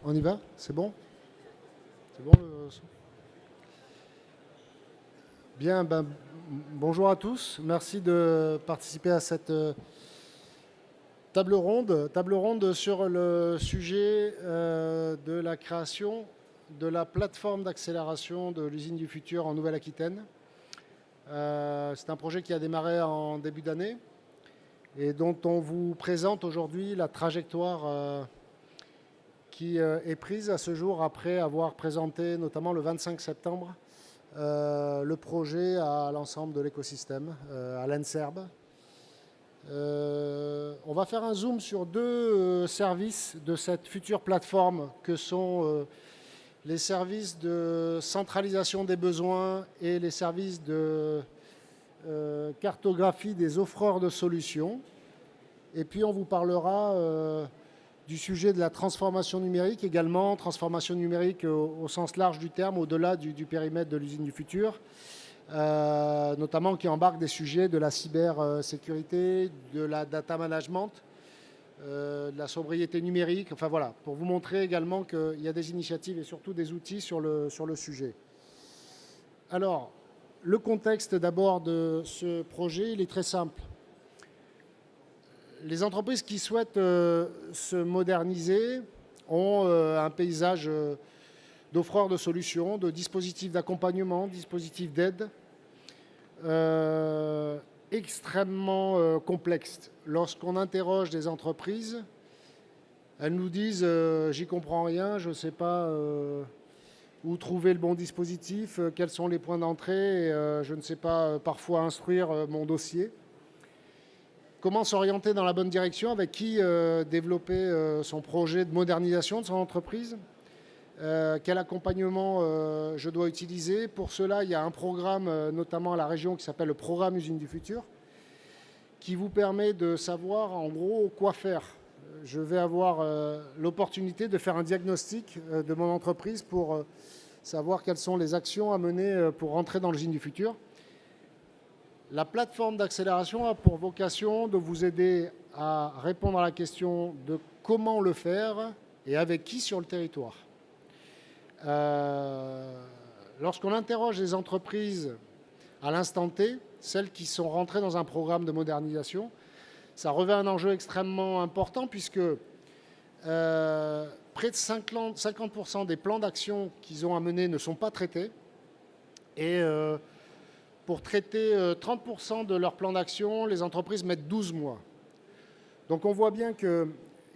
On y va? C'est bon? C'est bon le son. Bien, bonjour à tous. Merci de participer à cette table ronde sur le sujet de la création de la plateforme d'accélération de l'usine du futur en Nouvelle-Aquitaine. C'est un projet qui a démarré en début d'année et dont on vous présente aujourd'hui la trajectoire qui est prise à ce jour après avoir présenté notamment le 25 septembre le projet à l'ensemble de l'écosystème, à l'ENSERB. On va faire un zoom sur deux services de cette future plateforme que sont les services de centralisation des besoins et les services de cartographie des offreurs de solutions. Et puis on vous parlera du sujet de la transformation numérique également, transformation numérique au sens large du terme, au-delà du périmètre de l'usine du futur, notamment qui embarque des sujets de la cybersécurité, de la data management, de la sobriété numérique, enfin voilà, pour vous montrer également qu'il y a des initiatives et surtout des outils sur le sujet. Alors, le contexte d'abord de ce projet, il est très simple. Les entreprises qui souhaitent se moderniser ont un paysage d'offreurs de solutions, de dispositifs d'accompagnement, dispositifs d'aide extrêmement complexes. Lorsqu'on interroge des entreprises, elles nous disent « j'y comprends rien, je ne sais pas où trouver le bon dispositif, quels sont les points d'entrée, je ne sais pas parfois instruire mon dossier ». Comment s'orienter dans la bonne direction, avec qui développer son projet de modernisation de son entreprise, quel accompagnement je dois utiliser. Pour cela, il y a un programme, notamment à la région, qui s'appelle le programme Usine du Futur, qui vous permet de savoir en gros quoi faire. Je vais avoir l'opportunité de faire un diagnostic de mon entreprise pour savoir quelles sont les actions à mener pour rentrer dans l'usine du futur. La plateforme d'accélération a pour vocation de vous aider à répondre à la question de comment le faire et avec qui sur le territoire. Lorsqu'on interroge les entreprises à l'instant T, celles qui sont rentrées dans un programme de modernisation, ça revêt un enjeu extrêmement important puisque près de 50% des plans d'action qu'ils ont à mener ne sont pas traités et pour traiter 30% de leur plan d'action, les entreprises mettent 12 mois. Donc on voit bien qu'il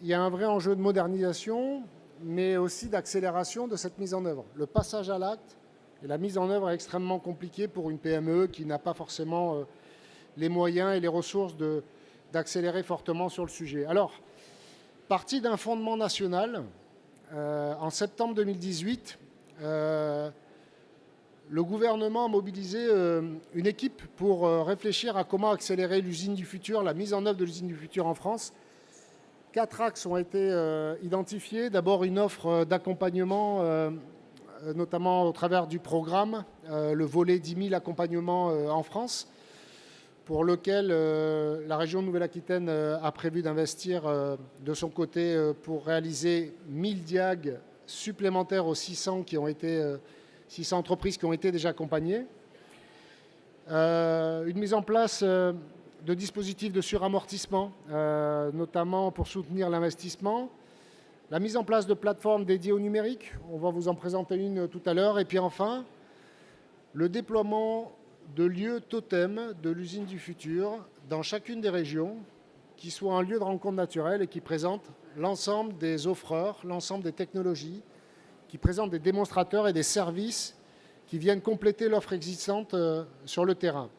y a un vrai enjeu de modernisation, mais aussi d'accélération de cette mise en œuvre. Le passage à l'acte et la mise en œuvre est extrêmement compliquée pour une PME qui n'a pas forcément les moyens et les ressources d'accélérer fortement sur le sujet. Alors, parti d'un fondement national, en septembre 2018, le gouvernement a mobilisé une équipe pour réfléchir à comment accélérer l'usine du futur, la mise en œuvre de l'usine du futur en France. 4 axes ont été identifiés. D'abord, une offre d'accompagnement, notamment au travers du programme, le volet 10 000 accompagnements en France, pour lequel la région de Nouvelle-Aquitaine a prévu d'investir de son côté pour réaliser 1000 diag supplémentaires aux 600 entreprises qui ont été déjà accompagnées. Une mise en place de dispositifs de suramortissement, notamment pour soutenir l'investissement. La mise en place de plateformes dédiées au numérique, on va vous en présenter une tout à l'heure. Et puis enfin, le déploiement de lieux totems de l'usine du futur dans chacune des régions, qui soit un lieu de rencontre naturelle et qui présente l'ensemble des offreurs, l'ensemble des technologies, qui présentent des démonstrateurs et des services qui viennent compléter l'offre existante sur le terrain.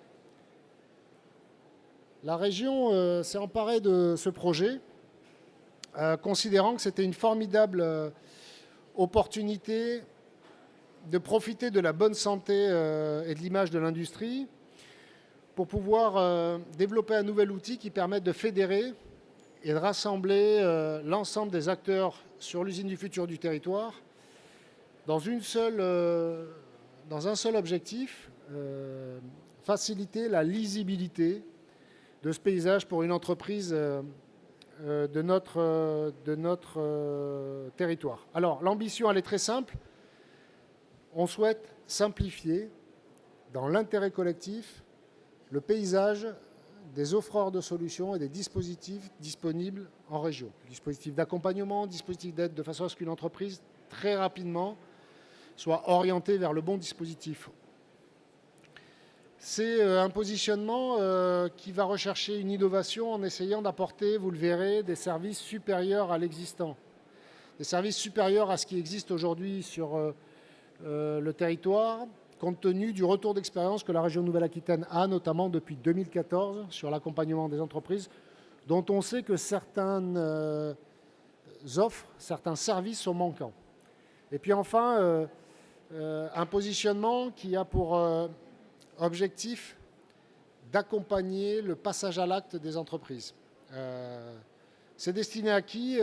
La région s'est emparée de ce projet, considérant que c'était une formidable opportunité de profiter de la bonne santé et de l'image de l'industrie pour pouvoir développer un nouvel outil qui permette de fédérer et de rassembler l'ensemble des acteurs sur l'usine du futur du territoire dans un seul objectif, faciliter la lisibilité de ce paysage pour une entreprise de notre territoire. Alors, l'ambition, elle est très simple. On souhaite simplifier, dans l'intérêt collectif, le paysage des offreurs de solutions et des dispositifs disponibles en région. Dispositifs d'accompagnement, dispositifs d'aide, de façon à ce qu'une entreprise, très rapidement, soit orientée vers le bon dispositif. C'est un positionnement qui va rechercher une innovation en essayant d'apporter, vous le verrez, des services supérieurs à l'existant. Des services supérieurs à ce qui existe aujourd'hui sur le territoire, compte tenu du retour d'expérience que la région Nouvelle-Aquitaine a, notamment depuis 2014, sur l'accompagnement des entreprises, dont on sait que certaines offres, certains services sont manquants. Et puis enfin, un positionnement qui a pour objectif d'accompagner le passage à l'acte des entreprises. C'est destiné à qui?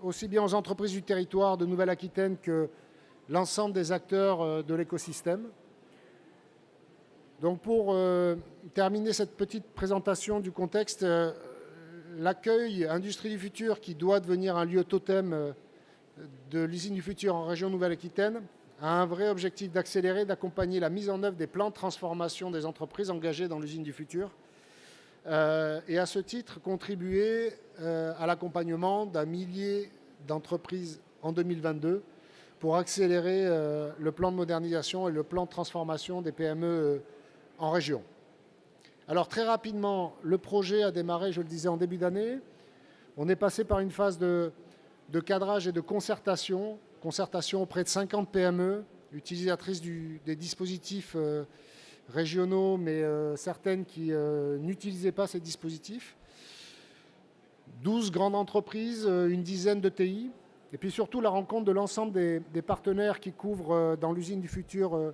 Aussi bien aux entreprises du territoire de Nouvelle-Aquitaine que l'ensemble des acteurs de l'écosystème. Donc pour terminer cette petite présentation du contexte, l'accueil Industrie du Futur, qui doit devenir un lieu totem de l'usine du futur en région Nouvelle-Aquitaine, a un vrai objectif d'accélérer, d'accompagner la mise en œuvre des plans de transformation des entreprises engagées dans l'usine du futur et à ce titre contribuer à l'accompagnement d'un millier d'entreprises en 2022 pour accélérer le plan de modernisation et le plan de transformation des PME en région. Alors très rapidement, le projet a démarré, je le disais, en début d'année. On est passé par une phase de cadrage et de concertation auprès de 50 PME utilisatrices des dispositifs régionaux, mais certaines qui n'utilisaient pas ces dispositifs. 12 grandes entreprises, une dizaine de TI, et puis surtout la rencontre de l'ensemble des partenaires qui couvrent dans l'usine du futur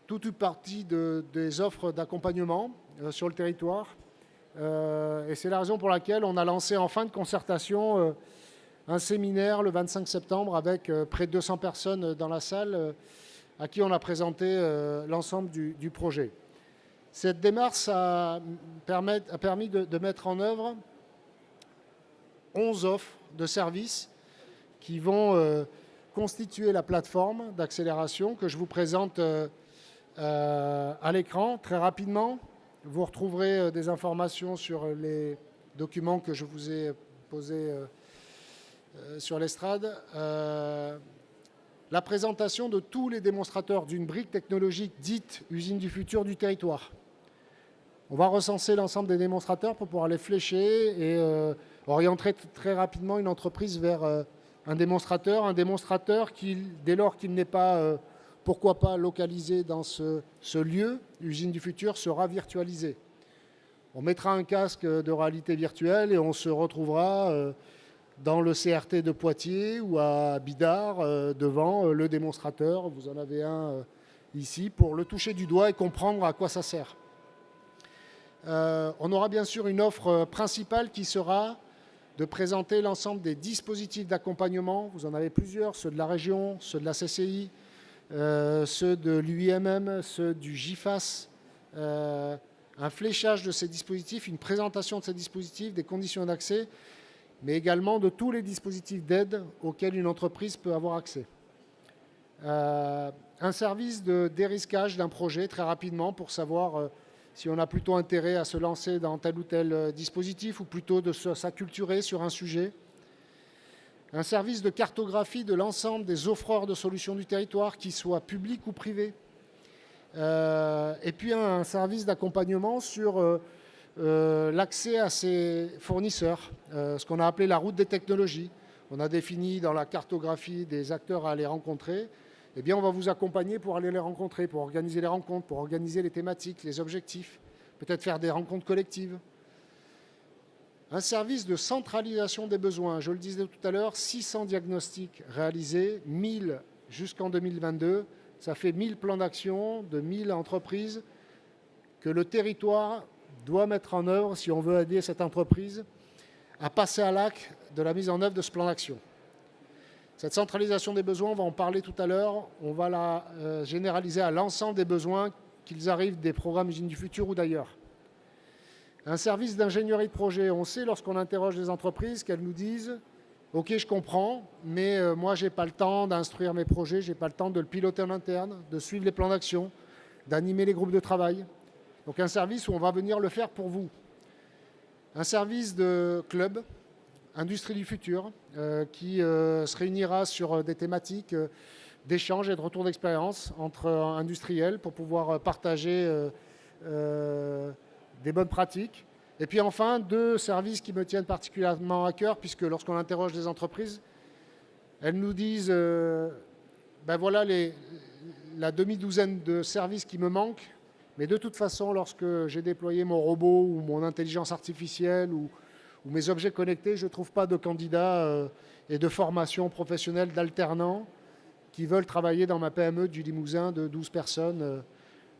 toute une partie des offres d'accompagnement sur le territoire. Et c'est la raison pour laquelle on a lancé en fin de concertation un séminaire le 25 septembre avec près de 200 personnes dans la salle à qui on a présenté l'ensemble du projet. Cette démarche a permis de mettre en œuvre 11 offres de services qui vont constituer la plateforme d'accélération que je vous présente à l'écran très rapidement. Vous retrouverez des informations sur les documents que je vous ai posés sur l'estrade. La présentation de tous les démonstrateurs d'une brique technologique dite usine du futur du territoire. On va recenser l'ensemble des démonstrateurs pour pouvoir les flécher et orienter très rapidement une entreprise vers un démonstrateur qui, dès lors qu'il n'est pas, pourquoi pas, localisé dans ce lieu, usine du futur, sera virtualisé. On mettra un casque de réalité virtuelle et on se retrouvera dans le CRT de Poitiers ou à Bidart devant le démonstrateur. Vous en avez un ici pour le toucher du doigt et comprendre à quoi ça sert. On aura bien sûr une offre principale qui sera de présenter l'ensemble des dispositifs d'accompagnement. Vous en avez plusieurs, ceux de la région, ceux de la CCI, ceux de l'UIMM, ceux du GIFAS, un fléchage de ces dispositifs, une présentation de ces dispositifs, des conditions d'accès, mais également de tous les dispositifs d'aide auxquels une entreprise peut avoir accès. Un service de dérisquage d'un projet très rapidement pour savoir si on a plutôt intérêt à se lancer dans tel ou tel dispositif ou plutôt de s'acculturer sur un sujet. Un service de cartographie de l'ensemble des offreurs de solutions du territoire, qu'ils soient publics ou privés. Et puis un service d'accompagnement sur l'accès à ces fournisseurs, ce qu'on a appelé la route des technologies. On a défini dans la cartographie des acteurs à aller rencontrer. Eh bien, on va vous accompagner pour aller les rencontrer, pour organiser les rencontres, pour organiser les thématiques, les objectifs, peut-être faire des rencontres collectives. Un service de centralisation des besoins. Je le disais tout à l'heure, 600 diagnostics réalisés, 1000 jusqu'en 2022. Ça fait 1000 plans d'action de 1000 entreprises que le territoire doit mettre en œuvre si on veut aider cette entreprise à passer à l'acte de la mise en œuvre de ce plan d'action. Cette centralisation des besoins, on va en parler tout à l'heure, on va la généraliser à l'ensemble des besoins qu'ils arrivent des programmes Usines du Futur ou d'ailleurs. Un service d'ingénierie de projet, on sait lorsqu'on interroge les entreprises qu'elles nous disent « Ok, je comprends, mais moi, je n'ai pas le temps d'instruire mes projets, je n'ai pas le temps de le piloter en interne, de suivre les plans d'action, d'animer les groupes de travail. » Donc un service où on va venir le faire pour vous. Un service de club, Industrie du Futur, qui se réunira sur des thématiques d'échange et de retour d'expérience entre industriels pour pouvoir partager des bonnes pratiques. Et puis enfin, 2 services qui me tiennent particulièrement à cœur, puisque lorsqu'on interroge des entreprises, elles nous disent ben voilà la demi-douzaine de services qui me manquent, mais de toute façon, lorsque j'ai déployé mon robot ou mon intelligence artificielle ou mes objets connectés, je ne trouve pas de candidats et de formation professionnelle d'alternants qui veulent travailler dans ma PME du Limousin de 12 personnes.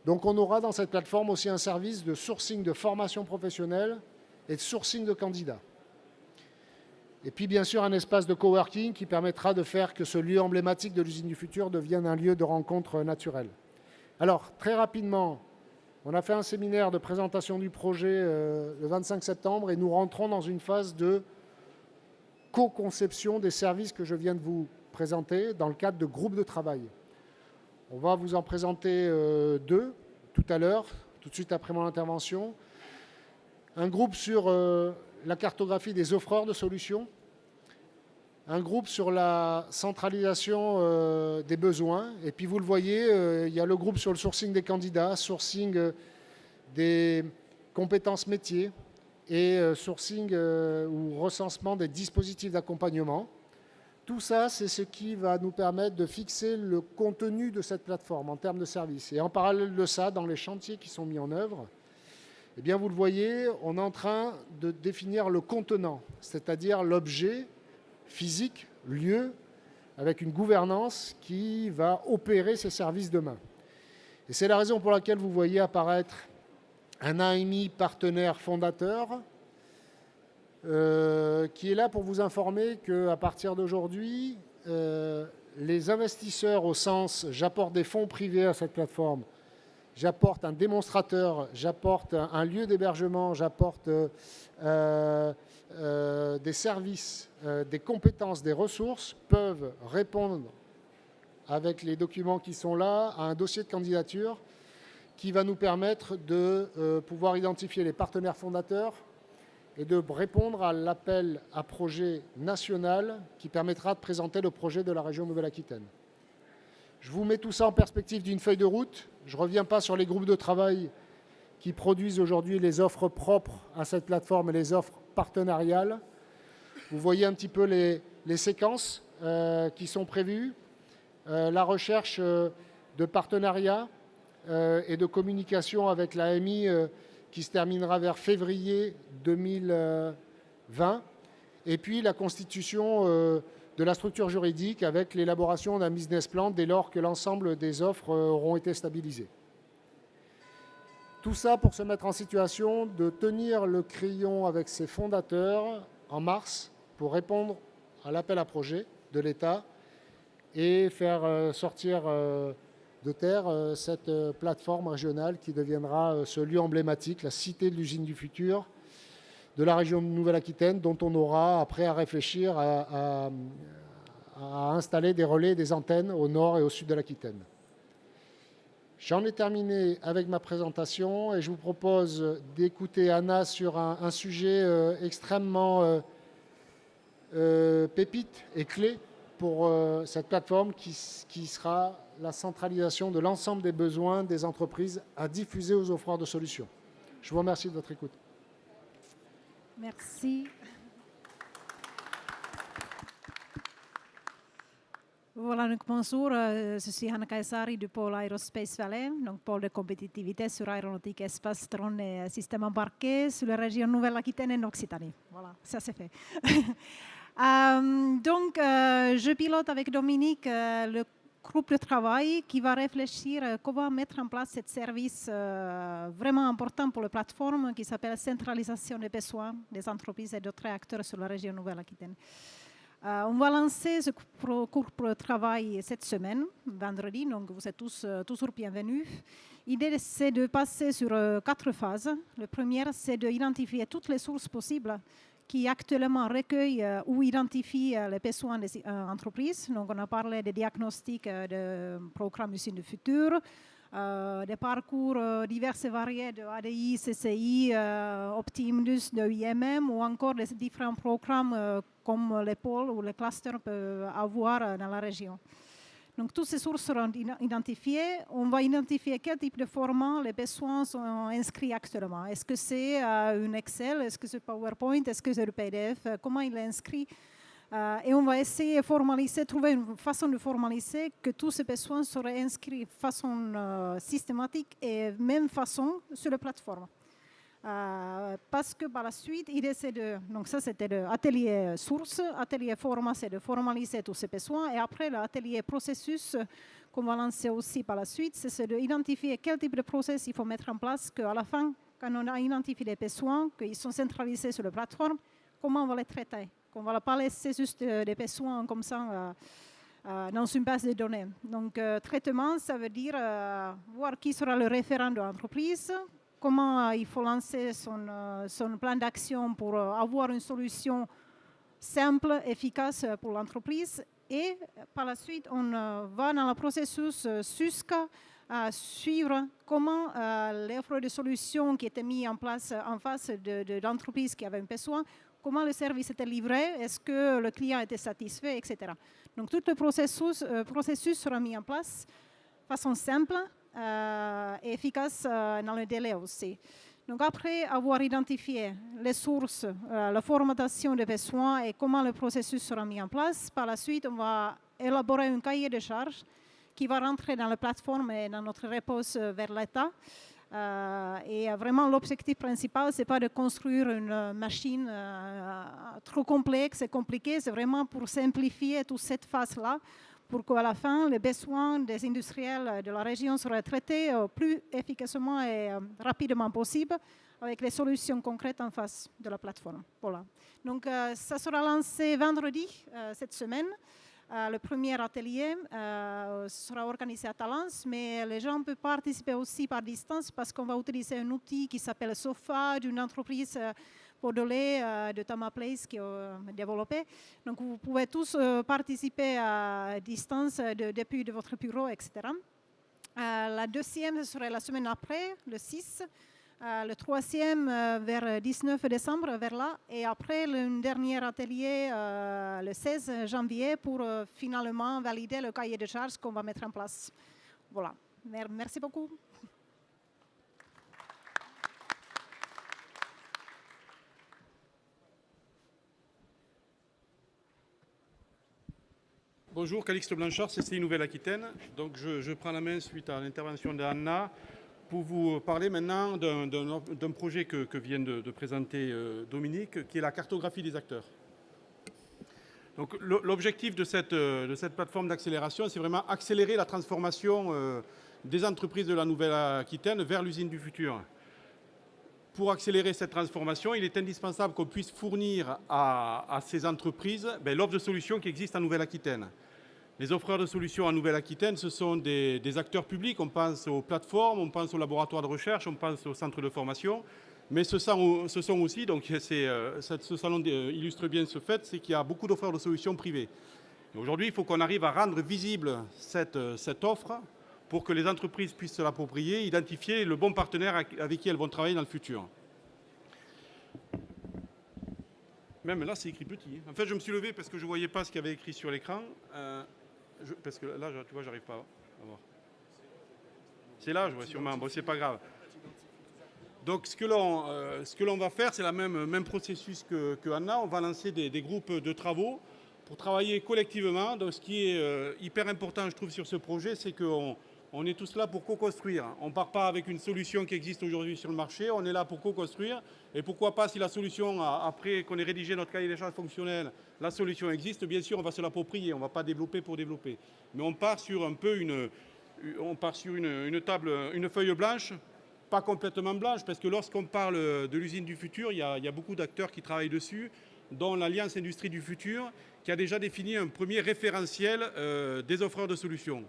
Donc on aura dans cette plateforme aussi un service de sourcing de formation professionnelle et de sourcing de candidats. Et puis bien sûr un espace de coworking qui permettra de faire que ce lieu emblématique de l'usine du futur devienne un lieu de rencontre naturelle. Alors très rapidement, on a fait un séminaire de présentation du projet le 25 septembre et nous rentrons dans une phase de co-conception des services que je viens de vous présenter dans le cadre de groupes de travail. On va vous en présenter 2 tout à l'heure, tout de suite après mon intervention. Un groupe sur la cartographie des offreurs de solutions. Un groupe sur la centralisation des besoins. Et puis vous le voyez, il y a le groupe sur le sourcing des candidats, sourcing des compétences métiers et sourcing ou recensement des dispositifs d'accompagnement. Tout ça, c'est ce qui va nous permettre de fixer le contenu de cette plateforme en termes de services. Et en parallèle de ça, dans les chantiers qui sont mis en œuvre, eh bien, vous le voyez, on est en train de définir le contenant, c'est-à-dire l'objet physique, lieu, avec une gouvernance qui va opérer ces services demain. Et c'est la raison pour laquelle vous voyez apparaître un AMI partenaire fondateur, qui est là pour vous informer qu'à partir d'aujourd'hui, les investisseurs au sens j'apporte des fonds privés à cette plateforme, j'apporte un démonstrateur, j'apporte un lieu d'hébergement, j'apporte des services, des compétences, des ressources, peuvent répondre avec les documents qui sont là à un dossier de candidature qui va nous permettre de pouvoir identifier les partenaires fondateurs et de répondre à l'appel à projet national qui permettra de présenter le projet de la région Nouvelle-Aquitaine. Je vous mets tout ça en perspective d'une feuille de route. Je ne reviens pas sur les groupes de travail qui produisent aujourd'hui les offres propres à cette plateforme et les offres partenariales. Vous voyez un petit peu les séquences qui sont prévues. La recherche de partenariats et de communication avec l'AMI qui se terminera vers février 2020, et puis la constitution de la structure juridique avec l'élaboration d'un business plan dès lors que l'ensemble des offres auront été stabilisées. Tout ça pour se mettre en situation de tenir le crayon avec ses fondateurs en mars pour répondre à l'appel à projet de l'État et faire sortir de terre cette plateforme régionale qui deviendra ce lieu emblématique, la cité de l'usine du futur de la région de Nouvelle-Aquitaine, dont on aura après à réfléchir à installer des relais, des antennes au nord et au sud de l'Aquitaine. J'en ai terminé avec ma présentation et je vous propose d'écouter Anna sur un sujet extrêmement pépite et clé pour cette plateforme qui sera la centralisation de l'ensemble des besoins des entreprises à diffuser aux offreurs de solutions. Je vous remercie de votre écoute. Merci. Voilà, donc bonjour, je suis Hanna Kaisari du pôle Aerospace Valais, donc pôle de compétitivité sur aéronautique, espace, drone et système embarqué sur la région Nouvelle-Aquitaine et Occitanie. Voilà, ça c'est fait. Donc, je pilote avec Dominique le groupe de travail qui va réfléchir comment mettre en place ce service vraiment important pour la plateforme qui s'appelle Centralisation des besoins des entreprises et d'autres acteurs sur la région Nouvelle-Aquitaine. On va lancer ce cours de travail cette semaine, vendredi, donc vous êtes tous toujours bienvenus. L'idée, c'est de passer sur 4 phases. La première, c'est d'identifier toutes les sources possibles qui actuellement recueillent ou identifient les besoins des entreprises. Donc, on a parlé des diagnostics de programmes usines du futur, des parcours divers et variés de ADI, CCI, Optimidus, de IMM ou encore des différents programmes comme les pôles ou les clusters peuvent avoir dans la région. Donc, toutes ces sources seront identifiées. On va identifier quel type de format les besoins sont inscrits actuellement. Est-ce que c'est un Excel? Est-ce que c'est PowerPoint? Est-ce que c'est le PDF? Comment il est inscrit? Et on va essayer de formaliser, trouver une façon de formaliser que tous ces besoins seraient inscrits de façon systématique et même façon sur la plateforme. Parce que par la suite, l'idée c'est donc ça c'était l'atelier source, atelier format c'est de formaliser tous ces besoins et après l'atelier processus qu'on va lancer aussi par la suite, c'est d'identifier quel type de process il faut mettre en place qu'à la fin, quand on a identifié les besoins, qu'ils sont centralisés sur la plateforme, comment on va les traiter, qu'on ne va pas laisser juste des besoins comme ça dans une base de données. Donc traitement, ça veut dire voir qui sera le référent de l'entreprise, comment il faut lancer son plan d'action pour avoir une solution simple, efficace pour l'entreprise. Et par la suite, on va dans le processus jusqu'à suivre comment l'offre de solutions qui était mise en place en face de l'entreprise qui avait un besoin, comment le service était livré, est-ce que le client était satisfait, etc. Donc tout le processus sera mis en place de façon simple, et efficace dans le délai aussi. Donc après avoir identifié les sources, la formatation des besoins et comment le processus sera mis en place, par la suite on va élaborer un cahier de charges qui va rentrer dans la plateforme et dans notre réponse vers l'État. Et vraiment l'objectif principal, ce n'est pas de construire une machine trop complexe et compliquée, c'est vraiment pour simplifier toute cette phase-là, pour qu'à la fin, les besoins des industriels de la région soient traités plus efficacement et rapidement possible avec les solutions concrètes en face de la plateforme. Voilà. Donc, ça sera lancé vendredi cette semaine. Le premier atelier sera organisé à Talence, mais les gens peuvent participer aussi par distance parce qu'on va utiliser un outil qui s'appelle SOFA d'une entreprise Bordelais de Tama Place qui est développé. Donc, vous pouvez tous participer à distance depuis de votre bureau, etc. La deuxième, ce serait la semaine après, le 6. Le troisième, vers 19 décembre, vers là. Et après, le dernier atelier, le 16 janvier, pour finalement valider le cahier de charges qu'on va mettre en place. Voilà. Merci beaucoup. Bonjour, Calixte Blanchard, CCI Nouvelle-Aquitaine. Donc je prends la main suite à l'intervention d'Anna pour vous parler maintenant d'un projet que vient de présenter Dominique, qui est la cartographie des acteurs. Donc l'objectif de cette plateforme d'accélération, c'est vraiment accélérer la transformation des entreprises de la Nouvelle-Aquitaine vers l'usine du futur. Pour accélérer cette transformation, il est indispensable qu'on puisse fournir à ces entreprises l'offre de solutions qui existe en Nouvelle-Aquitaine. Les offreurs de solutions en Nouvelle-Aquitaine, ce sont des acteurs publics. On pense aux plateformes, on pense aux laboratoires de recherche, on pense aux centres de formation. Mais ce sont aussi, donc ce salon illustre bien ce fait, c'est qu'il y a beaucoup d'offreurs de solutions privées. Aujourd'hui, il faut qu'on arrive à rendre visible cette offre pour que les entreprises puissent se l'approprier, identifier le bon partenaire avec qui elles vont travailler dans le futur. Même là, c'est écrit petit. En fait, je me suis levé parce que je ne voyais pas ce qu'il y avait écrit sur l'écran. Parce que là, tu vois, j'arrive pas à voir. C'est là, je vois sûrement. Bon, c'est pas grave. Donc, ce que l'on va faire, c'est le même processus que Anna. On va lancer des groupes de travaux pour travailler collectivement. Donc, ce qui est hyper important, je trouve, sur ce projet, c'est qu'on est tous là pour co-construire. On ne part pas avec une solution qui existe aujourd'hui sur le marché. On est là pour co-construire. Et pourquoi pas, si la solution, après qu'on ait rédigé notre cahier des charges fonctionnel, la solution existe, bien sûr, on va se l'approprier. On ne va pas développer pour développer. Mais on part sur une table, une feuille blanche, pas complètement blanche, parce que lorsqu'on parle de l'usine du futur, il y a beaucoup d'acteurs qui travaillent dessus. dont l'Alliance Industrie du Futur, qui a déjà défini un premier référentiel des offreurs de solutions.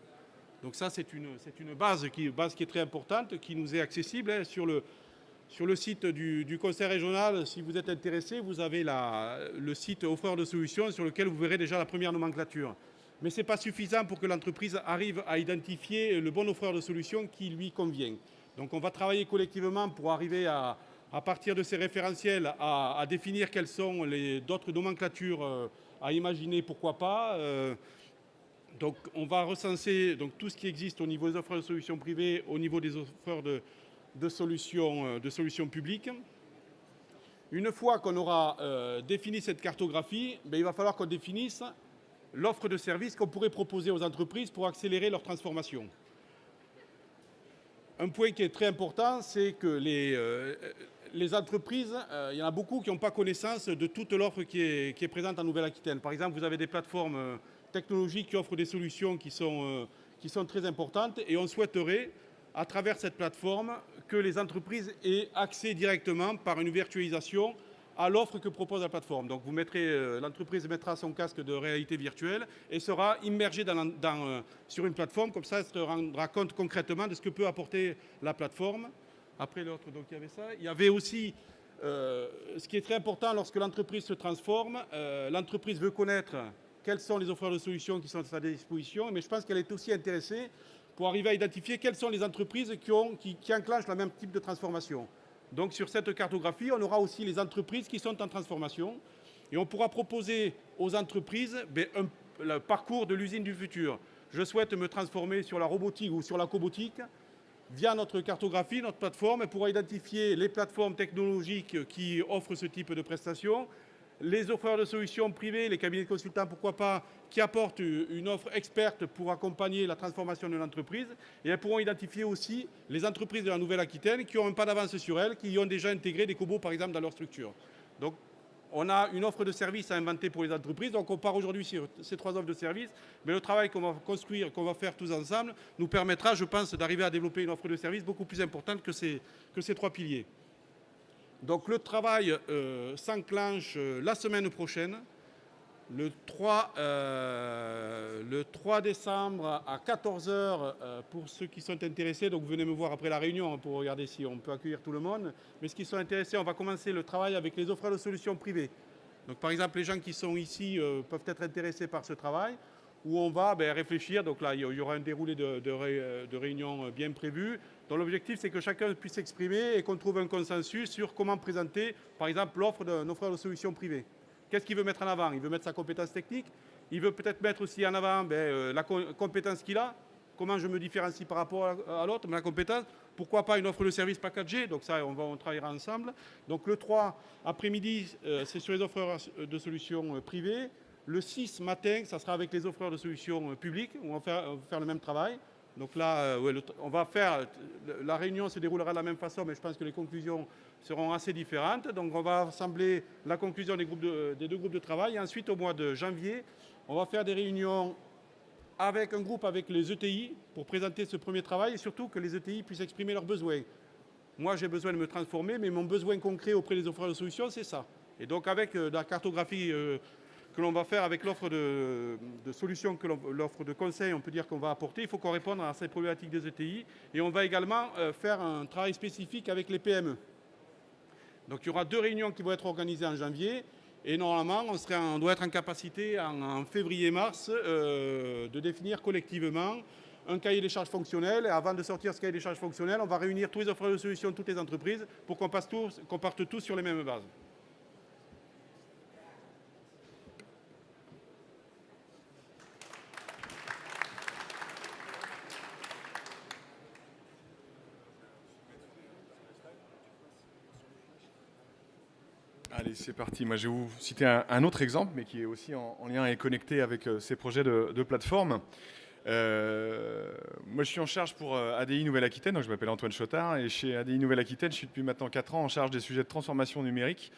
Donc ça, c'est une base qui est très importante, qui nous est accessible hein, sur le site du Conseil régional. Si vous êtes intéressé, vous avez le site offreur de solutions sur lequel vous verrez déjà la première nomenclature. Mais ce n'est pas suffisant pour que l'entreprise arrive à identifier le bon offreur de solutions qui lui convient. Donc on va travailler collectivement pour arriver à partir de ces référentiels, à définir quelles sont d'autres nomenclatures à imaginer, pourquoi pas. Donc on va recenser donc, tout ce qui existe au niveau des offreurs de solutions privées, au niveau des offreurs de solutions publiques. Une fois qu'on aura défini cette cartographie, il va falloir qu'on définisse l'offre de services qu'on pourrait proposer aux entreprises pour accélérer leur transformation. Un point qui est très important, c'est que les entreprises, il y en a beaucoup qui n'ont pas connaissance de toute l'offre qui est présente en Nouvelle-Aquitaine. Par exemple, vous avez des plateformes technologiques qui offrent des solutions qui sont très importantes et on souhaiterait, à travers cette plateforme, que les entreprises aient accès directement par une virtualisation à l'offre que propose la plateforme. Donc l'entreprise mettra son casque de réalité virtuelle et sera immergée sur une plateforme, comme ça elle se rendra compte concrètement de ce que peut apporter la plateforme. Après l'autre, donc il y avait ça. Il y avait aussi ce qui est très important lorsque l'entreprise se transforme, l'entreprise veut connaître quels sont les offreurs de solutions qui sont à sa disposition, mais je pense qu'elle est aussi intéressée pour arriver à identifier quelles sont les entreprises qui enclenchent le même type de transformation. Donc sur cette cartographie, on aura aussi les entreprises qui sont en transformation et on pourra proposer aux entreprises le parcours de l'usine du futur. Je souhaite me transformer sur la robotique ou sur la cobotique. Via notre cartographie, notre plateforme, on pourra identifier les plateformes technologiques qui offrent ce type de prestations, les offreurs de solutions privées, les cabinets de consultants, pourquoi pas, qui apportent une offre experte pour accompagner la transformation de l'entreprise. Et elles pourront identifier aussi les entreprises de la Nouvelle-Aquitaine qui ont un pas d'avance sur elles, qui ont déjà intégré des cobots, par exemple, dans leur structure. Donc, on a une offre de service à inventer pour les entreprises. Donc, on part aujourd'hui sur ces 3 offres de services. Mais le travail qu'on va construire, qu'on va faire tous ensemble, nous permettra, je pense, d'arriver à développer une offre de service beaucoup plus importante que ces 3 piliers. Donc le travail s'enclenche la semaine prochaine, le 3 décembre à 14 h pour ceux qui sont intéressés. Donc venez me voir après la réunion pour regarder si on peut accueillir tout le monde. Mais ceux qui sont intéressés, on va commencer le travail avec les offreurs de solutions privées. Donc par exemple, les gens qui sont ici peuvent être intéressés par ce travail, où on va réfléchir. Donc là, il y aura un déroulé de réunions bien prévu. Donc l'objectif, c'est que chacun puisse s'exprimer et qu'on trouve un consensus sur comment présenter, par exemple, l'offre d'un offreur de solutions privées. Qu'est-ce qu'il veut mettre en avant? Il veut mettre sa compétence technique. Il veut peut-être mettre aussi en avant la compétence qu'il a. Comment je me différencie par rapport à l'autre, ma compétence. Pourquoi pas une offre de service packagée? Donc ça, on travaillera ensemble. Donc le 3 après-midi, c'est sur les offreurs de solutions privées. Le 6 matin, ça sera avec les offreurs de solutions publiques, où on va faire le même travail. Donc là, la réunion se déroulera de la même façon, mais je pense que les conclusions seront assez différentes. Donc on va assembler la conclusion des 2 groupes de travail. Et ensuite, au mois de janvier, on va faire des réunions avec un groupe avec les ETI pour présenter ce premier travail et surtout que les ETI puissent exprimer leurs besoins. Moi, j'ai besoin de me transformer, mais mon besoin concret auprès des offreurs de solutions, c'est ça. Et donc avec la cartographie que l'on va faire avec l'offre de solutions, l'offre de conseils, on peut dire qu'on va apporter. Il faut qu'on réponde à ces problématiques des ETI. Et on va également faire un travail spécifique avec les PME. Donc il y aura 2 réunions qui vont être organisées en janvier. Et normalement, on doit être en capacité en février-mars de définir collectivement un cahier des charges fonctionnel. Et avant de sortir ce cahier des charges fonctionnel, on va réunir tous les offreurs de solutions, toutes les entreprises, pour qu'on parte tous sur les mêmes bases. Allez, c'est parti. Moi, je vais vous citer un autre exemple, mais qui est aussi en lien et connecté avec ces projets de plateforme. Moi, je suis en charge pour ADI Nouvelle-Aquitaine, donc je m'appelle Antoine Chotard, et chez ADI Nouvelle-Aquitaine, je suis depuis maintenant 4 ans en charge des sujets de transformation numérique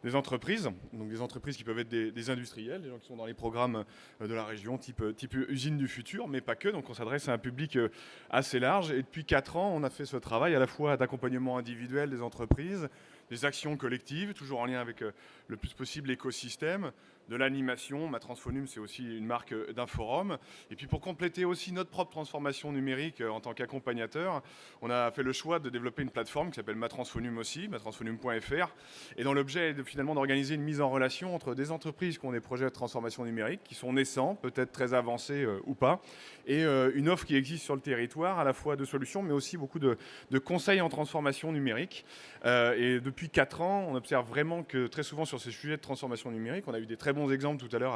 des entreprises, donc des entreprises qui peuvent être des industriels, des gens qui sont dans les programmes de la région, type usine du futur, mais pas que, donc on s'adresse à un public assez large. Et depuis 4 ans, on a fait ce travail à la fois d'accompagnement individuel des entreprises, des actions collectives, toujours en lien avec le plus possible l'écosystème, de l'animation. Ma Transfonum, c'est aussi une marque d'un forum. Et puis pour compléter aussi notre propre transformation numérique en tant qu'accompagnateur, on a fait le choix de développer une plateforme qui s'appelle Ma Transfonum aussi, matransfonum.fr, et dont l'objet est finalement d'organiser une mise en relation entre des entreprises qui ont des projets de transformation numérique, qui sont naissants, peut-être très avancés ou pas, et une offre qui existe sur le territoire, à la fois de solutions, mais aussi beaucoup de conseils en transformation numérique. Et depuis 4 ans, on observe vraiment que très souvent sur ces sujets de transformation numérique, on a eu des très bons exemples tout à l'heure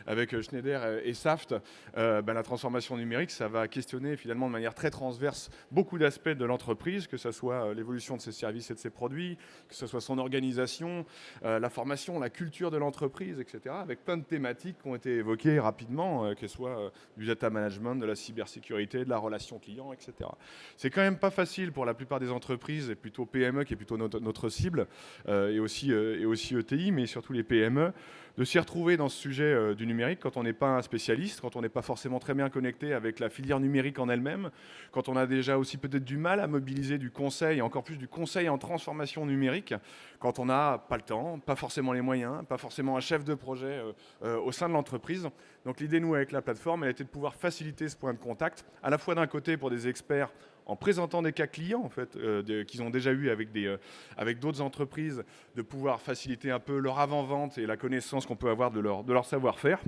avec Schneider et Saft, la transformation numérique, ça va questionner finalement de manière très transverse beaucoup d'aspects de l'entreprise, que ce soit l'évolution de ses services et de ses produits, que ce soit son organisation, la formation, la culture de l'entreprise, etc., avec plein de thématiques qui ont été évoquées rapidement, que ce soit du data management, de la cybersécurité, de la relation client, etc. C'est quand même pas facile pour la plupart des entreprises, et plutôt PME qui est plutôt notre cible, et aussi ETI, mais surtout les PME, de s'y retrouver dans ce sujet du numérique quand on n'est pas un spécialiste, quand on n'est pas forcément très bien connecté avec la filière numérique en elle-même, quand on a déjà aussi peut-être du mal à mobiliser du conseil, et encore plus du conseil en transformation numérique, quand on n'a pas le temps, pas forcément les moyens, pas forcément un chef de projet au sein de l'entreprise. Donc l'idée, nous, avec la plateforme, elle était de pouvoir faciliter ce point de contact, à la fois d'un côté pour des experts, en présentant des cas clients en fait, qu'ils ont déjà eu avec d'autres entreprises, de pouvoir faciliter un peu leur avant-vente et la connaissance qu'on peut avoir de leur savoir-faire.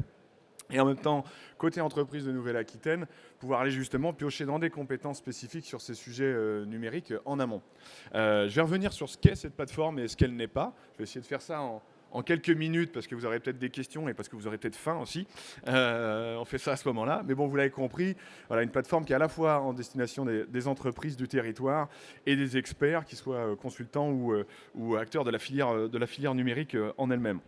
Et en même temps, côté entreprise de Nouvelle-Aquitaine, pouvoir aller justement piocher dans des compétences spécifiques sur ces sujets numériques en amont. Je vais revenir sur ce qu'est cette plateforme et ce qu'elle n'est pas. Je vais essayer de faire ça en quelques minutes, parce que vous aurez peut-être des questions et parce que vous aurez peut-être faim aussi. On fait ça à ce moment-là. Mais bon, vous l'avez compris, voilà, une plateforme qui est à la fois en destination des entreprises du territoire et des experts, qui soient consultants ou acteurs de la filière numérique en elle-même.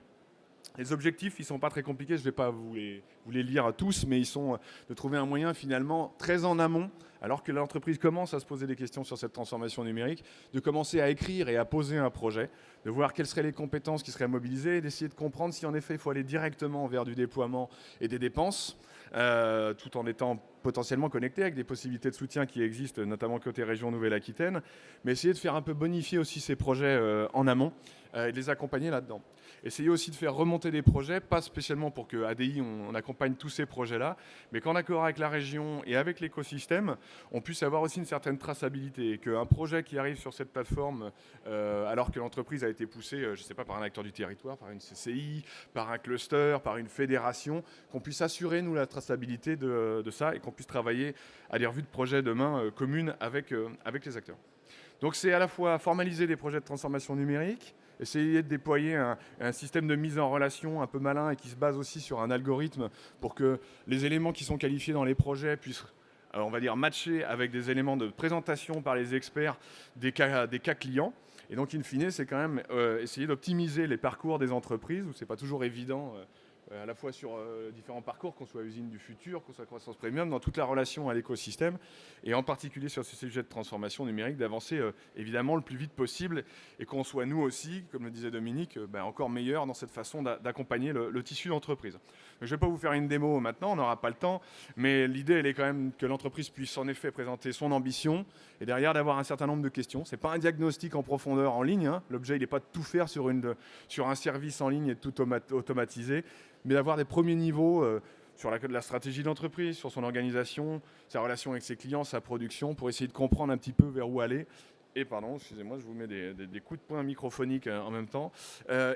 Les objectifs, ils ne sont pas très compliqués, je ne vais pas vous les lire à tous, mais ils sont de trouver un moyen finalement très en amont, alors que l'entreprise commence à se poser des questions sur cette transformation numérique, de commencer à écrire et à poser un projet, de voir quelles seraient les compétences qui seraient mobilisées, et d'essayer de comprendre si en effet il faut aller directement vers du déploiement et des dépenses, tout en étant potentiellement connecté avec des possibilités de soutien qui existent, notamment côté région Nouvelle-Aquitaine, mais essayer de faire un peu bonifier aussi ces projets en amont et de les accompagner là-dedans. Essayer aussi de faire remonter des projets, pas spécialement pour que ADI on accompagne tous ces projets-là, mais qu'en accord avec la région et avec l'écosystème, on puisse avoir aussi une certaine traçabilité, et qu'un projet qui arrive sur cette plateforme, alors que l'entreprise a été poussée, je ne sais pas, par un acteur du territoire, par une CCI, par un cluster, par une fédération, qu'on puisse assurer, nous, la traçabilité de ça, et qu'on puisse travailler à des revues de projet demain communes avec les acteurs. Donc c'est à la fois formaliser des projets de transformation numérique, essayer de déployer un système de mise en relation un peu malin et qui se base aussi sur un algorithme pour que les éléments qui sont qualifiés dans les projets puissent, on va dire, matcher avec des éléments de présentation par les experts des cas clients. Et donc, in fine, c'est quand même essayer d'optimiser les parcours des entreprises, où ce n'est pas toujours évident, à la fois sur différents parcours, qu'on soit usine du futur, qu'on soit croissance premium, dans toute la relation à l'écosystème, et en particulier sur ces sujets de transformation numérique, d'avancer évidemment le plus vite possible, et qu'on soit nous aussi, comme le disait Dominique, encore meilleurs dans cette façon d'accompagner le tissu d'entreprise. Je ne vais pas vous faire une démo maintenant, on n'aura pas le temps, mais l'idée, elle est quand même que l'entreprise puisse en effet présenter son ambition, et derrière d'avoir un certain nombre de questions. Ce n'est pas un diagnostic en profondeur en ligne, hein. L'objet, il n'est pas de tout faire sur un service en ligne et de tout automatiser, mais d'avoir des premiers niveaux sur la stratégie d'entreprise, sur son organisation, sa relation avec ses clients, sa production, pour essayer de comprendre un petit peu vers où aller. Et pardon, excusez-moi, je vous mets des coups de poing microphoniques en même temps,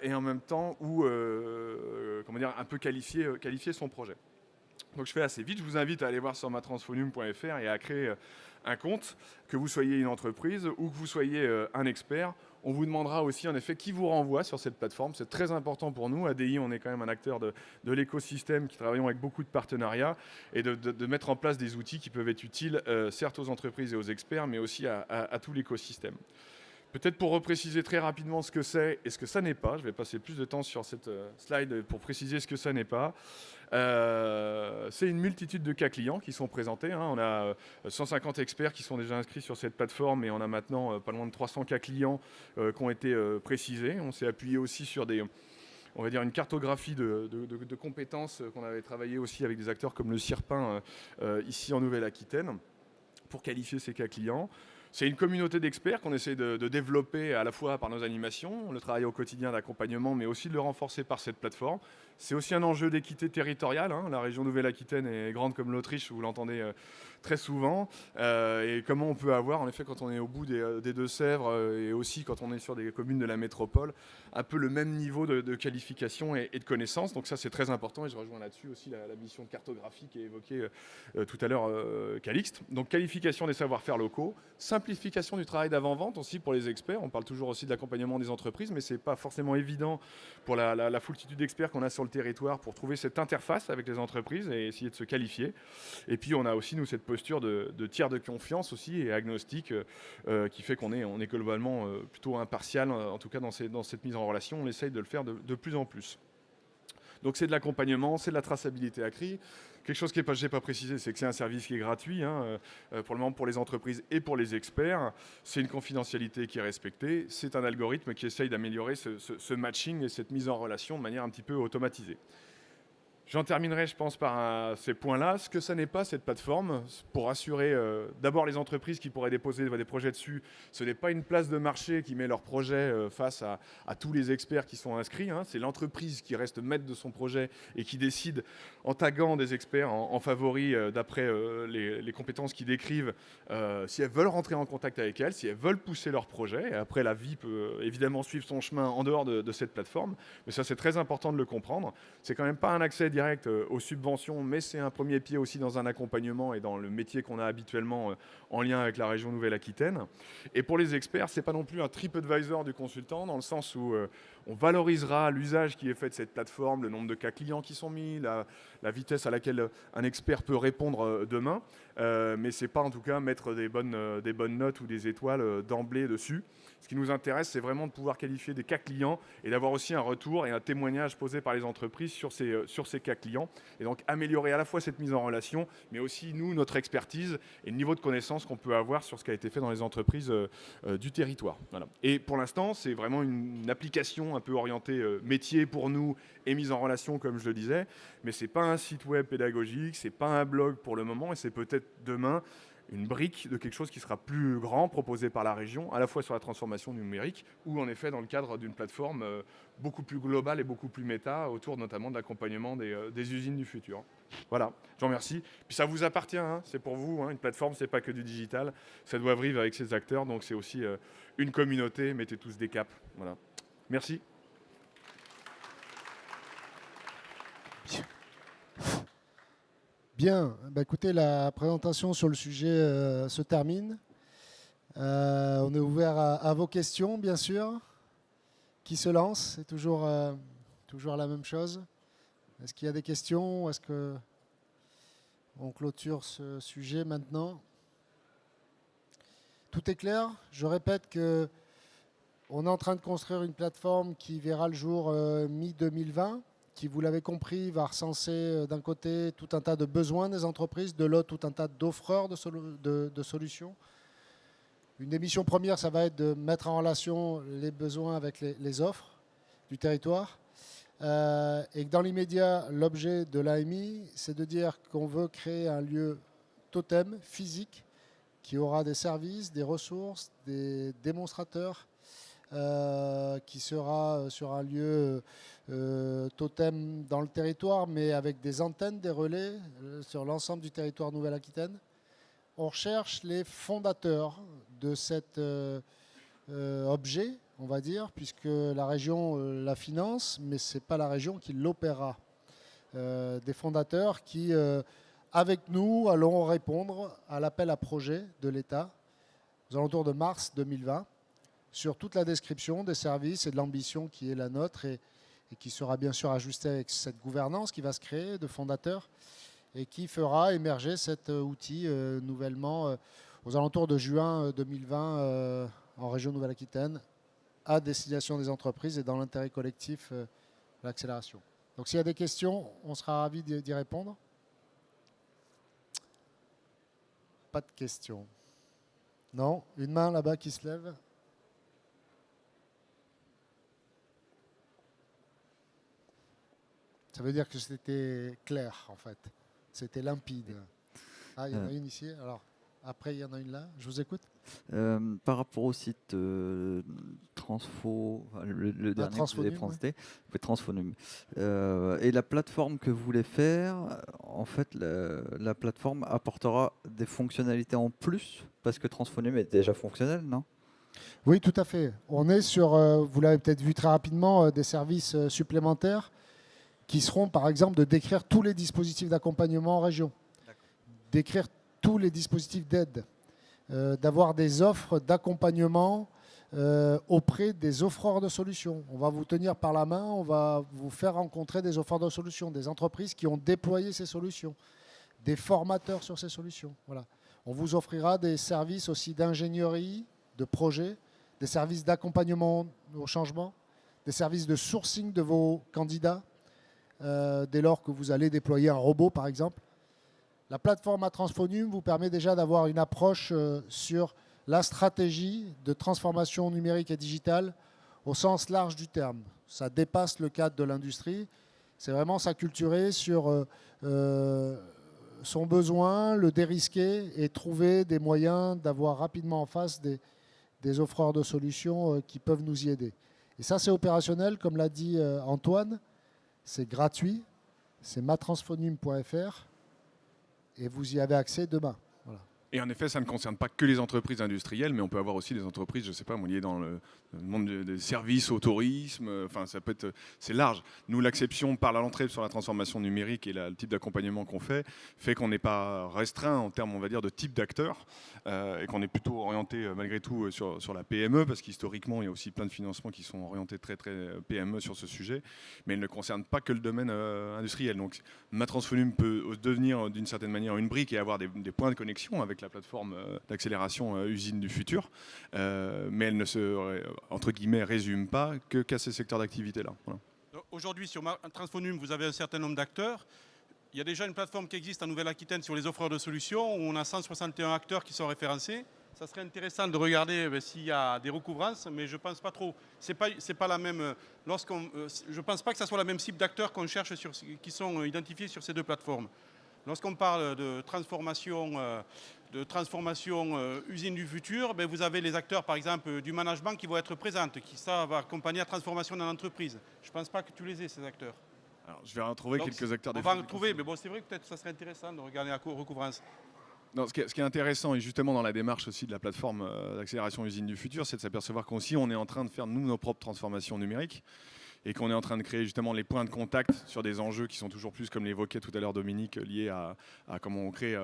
et en même temps où, un peu qualifier son projet. Donc je fais assez vite, je vous invite à aller voir sur matransfonum.fr et à créer un compte, que vous soyez une entreprise ou que vous soyez un expert. On vous demandera aussi en effet qui vous renvoie sur cette plateforme. C'est très important pour nous. ADI, on est quand même un acteur de l'écosystème qui travaillons avec beaucoup de partenariats, et de mettre en place des outils qui peuvent être utiles certes aux entreprises et aux experts, mais aussi à tout l'écosystème. Peut-être pour repréciser très rapidement ce que c'est et ce que ça n'est pas. Je vais passer plus de temps sur cette slide pour préciser ce que ça n'est pas. C'est une multitude de cas clients qui sont présentés, hein. On a 150 experts qui sont déjà inscrits sur cette plateforme, et on a maintenant pas loin de 300 cas clients qui ont été précisés. On s'est appuyé aussi sur une cartographie de compétences qu'on avait travaillé aussi avec des acteurs comme le CIRPIN ici en Nouvelle-Aquitaine pour qualifier ces cas clients. C'est une communauté d'experts qu'on essaie de développer à la fois par nos animations, le travail au quotidien d'accompagnement, mais aussi de le renforcer par cette plateforme. C'est aussi un enjeu d'équité territoriale. La région Nouvelle-Aquitaine est grande comme l'Autriche, vous l'entendez très souvent. Et comment on peut avoir, en effet, quand on est au bout des Deux-Sèvres et aussi quand on est sur des communes de la métropole, un peu le même niveau de qualification et de connaissances. Donc ça, c'est très important et je rejoins là-dessus aussi la mission de cartographie qui est évoquée tout à l'heure Calixte. Donc qualification des savoir-faire locaux, simplification du travail d'avant-vente aussi pour les experts. On parle toujours aussi de l'accompagnement des entreprises, mais ce n'est pas forcément évident pour la foultitude d'experts qu'on a sur le territoire pour trouver cette interface avec les entreprises et essayer de se qualifier. Et puis on a aussi, nous, cette posture de tiers de confiance aussi et agnostique qui fait qu'on est globalement plutôt impartial, en tout cas dans cette mise en relation. On essaye de le faire de plus en plus. Donc c'est de l'accompagnement, c'est de la traçabilité ACRI. Quelque chose que je n'ai pas précisé, c'est que c'est un service qui est gratuit pour le moment pour les entreprises et pour les experts. C'est une confidentialité qui est respectée. C'est un algorithme qui essaye d'améliorer ce matching et cette mise en relation de manière un petit peu automatisée. J'en terminerai, je pense, par ces points-là. Ce que ça n'est pas, cette plateforme, pour assurer d'abord les entreprises qui pourraient déposer des projets dessus, ce n'est pas une place de marché qui met leurs projets face à tous les experts qui sont inscrits. C'est l'entreprise qui reste maître de son projet et qui décide, en taguant des experts en favori d'après les compétences qu'ils décrivent, si elles veulent rentrer en contact avec elles, si elles veulent pousser leur projet. Et après, la vie peut évidemment suivre son chemin en dehors de cette plateforme. Mais ça, c'est très important de le comprendre. C'est quand même pas un accès direct aux subventions, mais c'est un premier pied aussi dans un accompagnement et dans le métier qu'on a habituellement en lien avec la région Nouvelle-Aquitaine. Et pour les experts, c'est pas non plus un TripAdvisor du consultant, dans le sens où on valorisera l'usage qui est fait de cette plateforme, le nombre de cas clients qui sont mis, la vitesse à laquelle un expert peut répondre demain, mais c'est pas en tout cas mettre des bonnes notes ou des étoiles d'emblée dessus. Ce qui nous intéresse, c'est vraiment de pouvoir qualifier des cas clients et d'avoir aussi un retour et un témoignage posé par les entreprises sur ces cas clients. Et donc améliorer à la fois cette mise en relation, mais aussi nous, notre expertise et le niveau de connaissance qu'on peut avoir sur ce qui a été fait dans les entreprises du territoire. Voilà. Et pour l'instant, c'est vraiment une application un peu orientée métier pour nous et mise en relation, comme je le disais. Mais ce n'est pas un site web pédagogique, ce n'est pas un blog pour le moment et c'est peut-être demain une brique de quelque chose qui sera plus grand proposé par la région, à la fois sur la transformation numérique ou en effet dans le cadre d'une plateforme beaucoup plus globale et beaucoup plus méta autour notamment de l'accompagnement des usines du futur. Voilà, je vous remercie. Puis ça vous appartient, c'est pour vous, une plateforme, c'est pas que du digital, ça doit vivre avec ses acteurs, donc c'est aussi une communauté, mettez tous des caps. Voilà. Merci. Bien, écoutez, la présentation sur le sujet se termine. On est ouvert à vos questions, bien sûr. Qui se lance? C'est toujours la même chose. Est-ce qu'il y a des questions? Est-ce qu'on clôture ce sujet maintenant? Tout est clair. Je répète qu'on est en train de construire une plateforme qui verra le jour mi-2020. Qui, vous l'avez compris, va recenser d'un côté tout un tas de besoins des entreprises, de l'autre tout un tas d'offreurs de solutions. Une des missions premières, ça va être de mettre en relation les besoins avec les offres du territoire. Et que dans l'immédiat, l'objet de l'AMI, c'est de dire qu'on veut créer un lieu totem physique qui aura des services, des ressources, des démonstrateurs, qui sera sur un lieu totem dans le territoire, mais avec des antennes, des relais sur l'ensemble du territoire Nouvelle-Aquitaine. On recherche les fondateurs de cet objet, on va dire, puisque la région la finance, mais ce n'est pas la région qui l'opérera. Des fondateurs qui, avec nous, allons répondre à l'appel à projet de l'État aux alentours de mars 2020 sur toute la description des services et de l'ambition qui est la nôtre et qui sera bien sûr ajustée avec cette gouvernance qui va se créer de fondateurs et qui fera émerger cet outil nouvellement aux alentours de juin 2020 en région Nouvelle-Aquitaine à destination des entreprises et dans l'intérêt collectif l'accélération. Donc s'il y a des questions, on sera ravis d'y répondre. Pas de questions. Non? Une main là-bas qui se lève. Ça veut dire que c'était clair, en fait. C'était limpide. Ah, il y en a une ici. Alors, après, il y en a une là. Je vous écoute. Par rapport au site Transfo, le dernier que vous avez présenté, Transfonum, et la plateforme que vous voulez faire, en fait, la plateforme apportera des fonctionnalités en plus parce que Transfonum est déjà fonctionnel, non? Oui, tout à fait. On est sur, vous l'avez peut-être vu très rapidement, des services supplémentaires qui seront, par exemple, de décrire tous les dispositifs d'accompagnement en région, d'écrire tous les dispositifs d'aide, d'avoir des offres d'accompagnement auprès des offreurs de solutions. On va vous tenir par la main, on va vous faire rencontrer des offreurs de solutions, des entreprises qui ont déployé ces solutions, des formateurs sur ces solutions. Voilà. On vous offrira des services aussi d'ingénierie, de projet, des services d'accompagnement au changement, des services de sourcing de vos candidats, dès lors que vous allez déployer un robot, par exemple. La plateforme à Transfonum vous permet déjà d'avoir une approche sur la stratégie de transformation numérique et digitale au sens large du terme. Ça dépasse le cadre de l'industrie. C'est vraiment s'acculturer sur son besoin, le dérisquer et trouver des moyens d'avoir rapidement en face des offreurs de solutions qui peuvent nous y aider. Et ça, c'est opérationnel, comme l'a dit Antoine. C'est gratuit, c'est matransfonum.fr et vous y avez accès demain. Voilà. Et en effet, ça ne concerne pas que les entreprises industrielles, mais on peut avoir aussi des entreprises, je ne sais pas, liées dans le monde des services au tourisme. Enfin, ça peut être, c'est large. Nous, l'acception par l'entrée sur la transformation numérique et le type d'accompagnement qu'on fait qu'on n'est pas restreint en termes, on va dire, de type d'acteurs et qu'on est plutôt orienté malgré tout sur la PME, parce qu'historiquement, il y a aussi plein de financements qui sont orientés très PME sur ce sujet, mais ils ne concernent pas que le domaine industriel. Donc, Matransfonum peut devenir d'une certaine manière une brique et avoir des points de connexion avec la plateforme d'accélération usine du futur, mais elle ne se, entre guillemets, résume pas qu'à ces secteurs d'activité-là. Voilà. Aujourd'hui, sur Transfonum, vous avez un certain nombre d'acteurs. Il y a déjà une plateforme qui existe en Nouvelle-Aquitaine sur les offreurs de solutions, où on a 161 acteurs qui sont référencés. Ça serait intéressant de regarder s'il y a des recouvrances, mais je ne pense pas trop. C'est pas la même. Je ne pense pas que ce soit la même cible d'acteurs qu'on cherche qui sont identifiés sur ces deux plateformes. Lorsqu'on parle de transformation usine du futur, vous avez les acteurs, par exemple, du management qui vont être présents, qui ça va accompagner la transformation dans l'entreprise. Je ne pense pas que tu les aies, ces acteurs. Alors, je vais retrouver quelques acteurs. On va en retrouver, mais bon, c'est vrai que peut-être ça serait intéressant de regarder la recouvrance. Non, ce qui est intéressant, et justement dans la démarche aussi de la plateforme d'accélération usine du futur, c'est de s'apercevoir qu'aussi on est en train de faire, nous, nos propres transformations numériques, et qu'on est en train de créer justement les points de contact sur des enjeux qui sont toujours plus, comme l'évoquait tout à l'heure Dominique, liés à comment on crée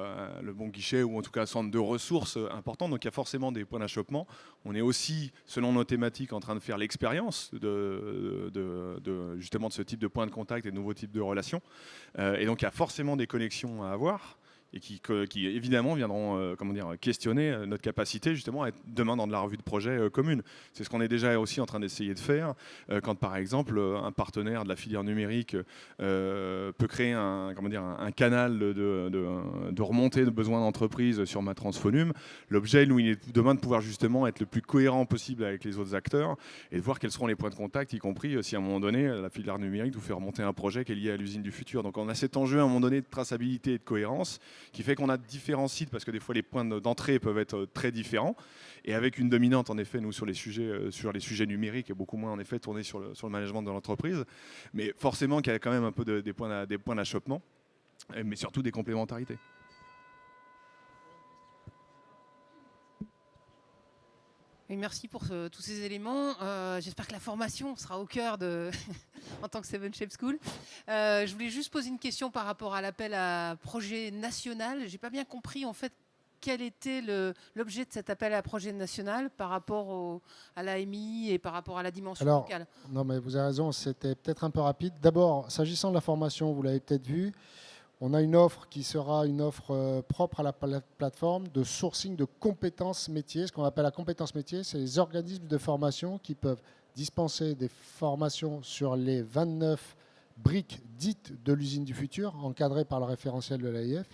le bon guichet, ou en tout cas un centre de ressources important. Donc il y a forcément des points d'achoppement. On est aussi, selon nos thématiques, en train de faire l'expérience justement de ce type de points de contact et de nouveaux types de relations. Et donc il y a forcément des connexions à avoir, et qui évidemment viendront questionner notre capacité justement à être demain dans de la revue de projet commune. C'est ce qu'on est déjà aussi en train d'essayer de faire quand par exemple un partenaire de la filière numérique peut créer un canal de remontée de besoins d'entreprise sur Matransfonum. L'objet, nous, il est demain de pouvoir justement être le plus cohérent possible avec les autres acteurs et de voir quels seront les points de contact, y compris si à un moment donné la filière numérique nous fait remonter un projet qui est lié à l'usine du futur. Donc on a cet enjeu à un moment donné de traçabilité et de cohérence qui fait qu'on a différents sites, parce que des fois les points d'entrée peuvent être très différents, et avec une dominante en effet nous sur les sujets numériques et beaucoup moins en effet tournés sur le management de l'entreprise, mais forcément qu'il y a quand même un peu des points d'achoppement, mais surtout des complémentarités. Et merci pour tous ces éléments. J'espère que la formation sera au cœur en tant que Seven Shape School. Je voulais juste poser une question par rapport à l'appel à projet national. Je n'ai pas bien compris en fait quel était l'objet de cet appel à projet national par rapport à l'AMI et par rapport à la dimension locale. Non, mais vous avez raison, c'était peut-être un peu rapide. D'abord, s'agissant de la formation, vous l'avez peut-être vu, on a une offre qui sera une offre propre à la plateforme de sourcing de compétences métiers. Ce qu'on appelle la compétence métier, c'est les organismes de formation qui peuvent dispenser des formations sur les 29 briques dites de l'usine du futur, encadrées par le référentiel de l'AIF,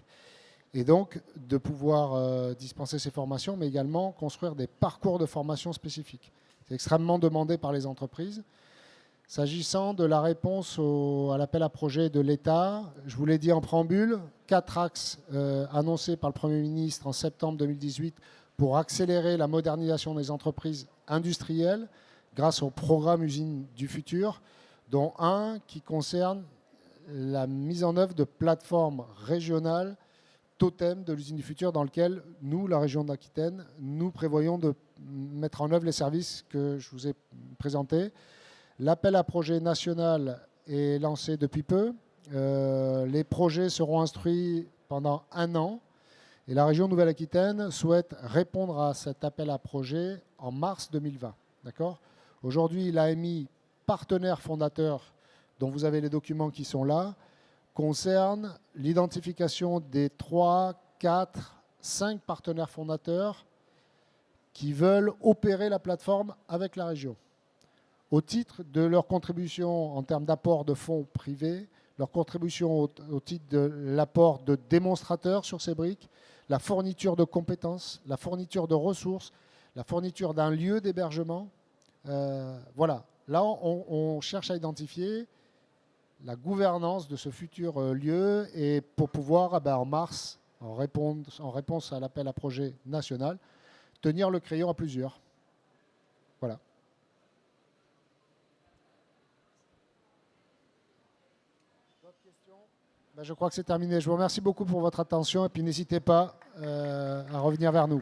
et donc de pouvoir dispenser ces formations, mais également construire des parcours de formation spécifiques. C'est extrêmement demandé par les entreprises. S'agissant de la réponse à l'appel à projet de l'État, je vous l'ai dit en préambule, 4 axes annoncés par le Premier ministre en septembre 2018 pour accélérer la modernisation des entreprises industrielles grâce au programme Usines du futur, dont un qui concerne la mise en œuvre de plateformes régionales totem de l'usine du futur dans lequel nous, la région d'Aquitaine, nous prévoyons de mettre en œuvre les services que je vous ai présentés. L'appel à projet national est lancé depuis peu. Les projets seront instruits pendant 1 an et la région Nouvelle-Aquitaine souhaite répondre à cet appel à projet en mars 2020. D'accord ? Aujourd'hui, l'AMI, partenaire fondateur, dont vous avez les documents qui sont là, concerne l'identification des 3, 4, 5 partenaires fondateurs qui veulent opérer la plateforme avec la région. Au titre de leur contribution en termes d'apport de fonds privés, leur contribution au titre de l'apport de démonstrateurs sur ces briques, la fourniture de compétences, la fourniture de ressources, la fourniture d'un lieu d'hébergement. Voilà. Là, on cherche à identifier la gouvernance de ce futur lieu et pour pouvoir, en mars, en réponse à l'appel à projet national, tenir le crayon à plusieurs. Voilà. D'autres questions ? Je crois que c'est terminé. Je vous remercie beaucoup pour votre attention et puis n'hésitez pas à revenir vers nous.